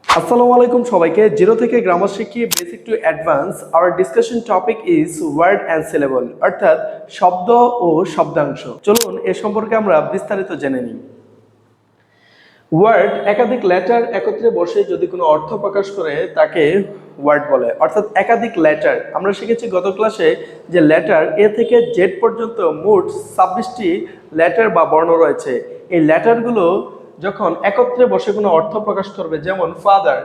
আসসালামু আলাইকুম সবাইকে। জিরো থেকে গ্রামার শিখি basic to advance. Our discussion topic is word and syllable, অর্থাৎ শব্দ ও শব্দাংশ। চলুন এ সম্পর্কে আমরা বিস্তারিত জেনে নিই। ওয়ার্ড একাধিক লেটার একত্রে বসে যদি কোনো অর্থ প্রকাশ করে তাকে ওয়ার্ড বলে, অর্থাৎ একাধিক লেটার। আমরা শিখেছি গত ক্লাসে যে লেটার এ থেকে জেড পর্যন্ত মোট 26টি লেটার বা বর্ণ রয়েছে। এই লেটারগুলো যখন একত্রে বসে কোনো অর্থ প্রকাশ করবে, যেমন ফাদার,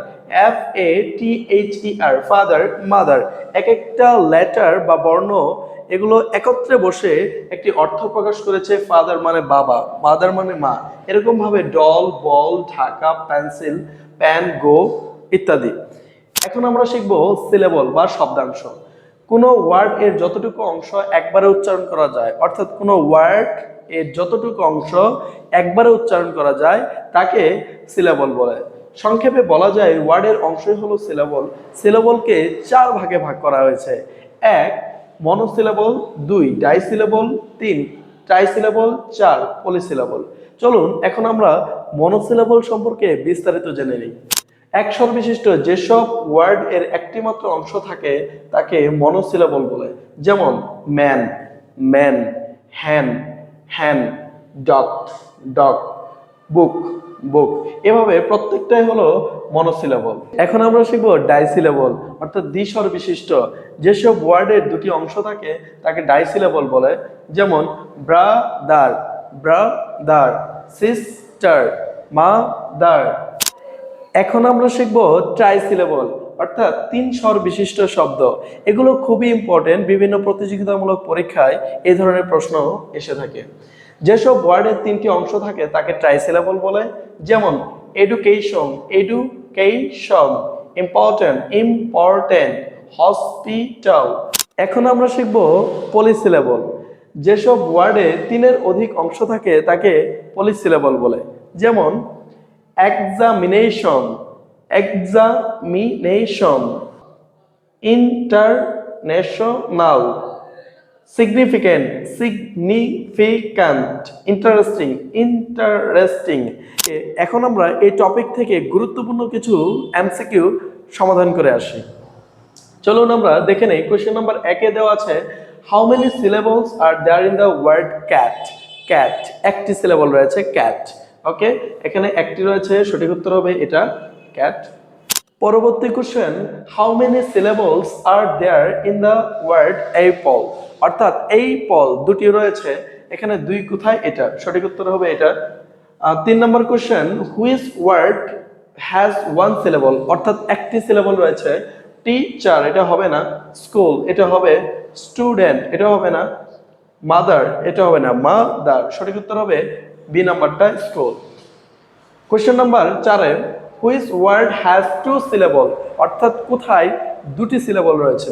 FATHER, ফাদার, মাদার, এক একটা লেটার বা বর্ণ এগুলো একত্রে বসে একটি অর্থ প্রকাশ করেছে। ফাদার মানে বাবা, মাদার মানে মা, এরকম ভাবে ডল, বল, ঢাকা, পেন্সিল, প্যান, গো ইত্যাদি। এখন আমরা শিখব সিলেবল বা শব্দাংশ। কোনো ওয়ার্ড এর যতটুকু অংশ একবারে উচ্চারণ করা যায়, অর্থাৎ কোনো ওয়ার্ড এর যতটুকু অংশ একবারে উচ্চারণ করা যায় তাকে সিলেবল বলে। সংক্ষেপে বলা যায় ওয়ার্ডের অংশই হলো সিলেবল। সিলেবলকে 4 ভাগে ভাগ করা হয়েছে। 1 মনোসিলেবল, 2 ডাইসিলেবল, 3 ট্রাইসিলেবল, 4 পলিসিলেবল। চলুন এখন আমরা মনোসিলেবল সম্পর্কে বিস্তারিত জেনে নিই। এক স্বর বিশিষ্ট যেসব ওয়ার্ড এর একটি মাত্র অংশ থাকে তাকে মনোসিলেবল বলে, যেমন ম্যান, ম্যান, হ্যান, হ্যান, ডগ, ডগ, বুক, বুক। এভাবে প্রত্যেকটাই হলো মনোসিলেবল। এখন আমরা শিখব ডাইসিলেবল, অর্থাৎ দ্বিস্বর বিশিষ্ট যেসব ওয়ার্ডের দুটি অংশ থাকে তাকে ডাইসিলেবল বলে, যেমন ব্রাদার, ব্রাদার, সিস্টার, মাদার। এখন আমরা শিখব ট্রাইসিলেবল, অর্থাৎ 3 স্বর বিশিষ্ট শব্দ। এগুলো খুবই ইম্পর্টেন্ট, বিভিন্ন প্রতিযোগিতামূলক পরীক্ষায় এই ধরনের প্রশ্ন এসে থাকে। যেসব ওয়ার্ডের 3টি অংশ থাকে তাকে ট্রাইসিলেবল বলে, যেমন education, education, important, important, hospital. এখন আমরা শিখব পলিসিলেবল। যেসব ওয়ার্ডে 3-এর অধিক অংশ থাকে তাকে পলিসিলেবল বলে, যেমন examination, examination, international, significant, significant, interesting, interesting। এখন আমরা এই টপিক থেকে গুরুত্বপূর্ণ কিছু এমসিকিউ সমাধান করে আসি। চলুন আমরা দেখে নেই। কোশ্চেন নাম্বার 1-এ দেওয়া আছে, how many syllables are there in the word cat. Cat, একটি সিলেবল রয়েছে ক্যাট। ওকে, এখানে একটি রয়েছে, সঠিক উত্তর হবে এটা ক্যাট। পরবর্তী question, how many syllables are there in the word apple, অর্থাৎ অ্যাপল দুটি রয়েছে, এখানে 2 কোথায়, এটা সঠিক উত্তর হবে এটা। 3 number question, which word has 1 syllable, অর্থাৎ একটি সিলেবল রয়েছে। টিচার এটা হবে না, স্কুল এটা হবে, স্টুডেন্ট এটা হবে না, মাদার এটা হবে না, মাদার, সঠিক উত্তর হবে বি নাম্বারটা স্কুল। কোশ্চেন নাম্বার 4-এ, হুইচ ওয়ার্ড হ্যাজ 2 সিলেবল, অর্থাৎ কোথায় 2টি সিলেবল রয়েছে।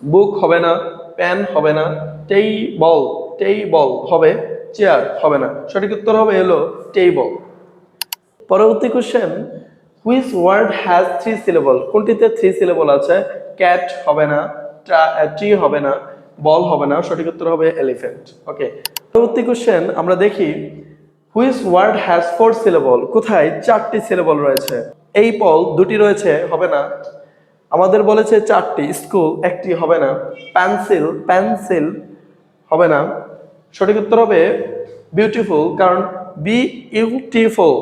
বুক হবে না, পেন হবে না, টেবল, টেবল হবে, চেয়ার হবে না, সঠিক উত্তর হবে হলো টেবল। পরবর্তী question, which word has 3 syllable, কোনটিতে 3 সিলেবল আছে। ক্যাট হবে না, ট্রি হবে না, বল হবে না, সঠিক উত্তর হবে এলিফ্যান্ট। ওকে, পরবর্তী কোশ্চেন আমরা দেখি, হুইচ ওয়ার্ড হ্যাজ 4 সিলেবল, কোথায় 4টি সিলেবল রয়েছে। অ্যাপল 2টি রয়েছে, হবে না। আমাদের বলেছে 4টি, স্কুল একটি, হবে না। পেন্সিল, পেন্সিল হবে না, সঠিক উত্তর হবে বিউটিফুল, কারণ বিউটিফুল,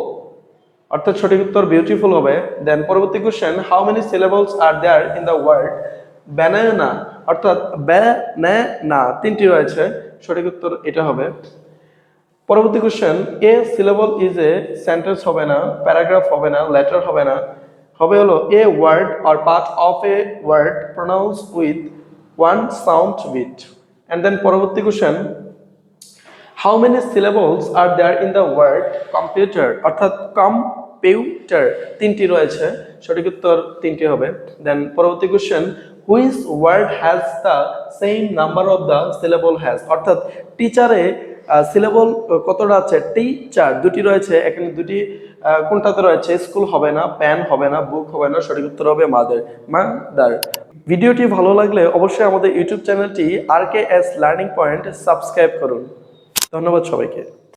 অর্থাৎ সঠিক উত্তর বিউটিফুল হবে। দেন পরবর্তী question, how many syllables are there in the word banana, অর্থাৎ ব্যানানা 3টি রয়েছে, সঠিক উত্তর এটা হবে। পরবর্তী question, a syllable is a sentence হবে না, প্যারাগ্রাফ হবে না, লেটার হবে না, হবে হলো a word or part of a word pronounce with 1 sound beat. And then পরবর্তী question, how many syllables are there in the word computer, অর্থাৎ কম্পিউটার 3টি রয়েছে, সঠিক উত্তর 3টি হবে। দেন পরবর্তী question, which word has the same number of the syllable has, অর্থাৎ টিচারে সিলেবল কতটা আছে। টিচার 2টি রয়েছে, এখানে 2টি কোনটাতে রয়েছে। স্কুল হবে না, প্যান হবে না, বুক হবে না, সঠিক উত্তর হবে মাদার, মাদার। ভিডিওটি ভালো লাগলে অবশ্যই আমাদের ইউটিউব চ্যানেলটি RKS লার্নিং পয়েন্ট সাবস্ক্রাইব করুন। ধন্যবাদ সবাইকে।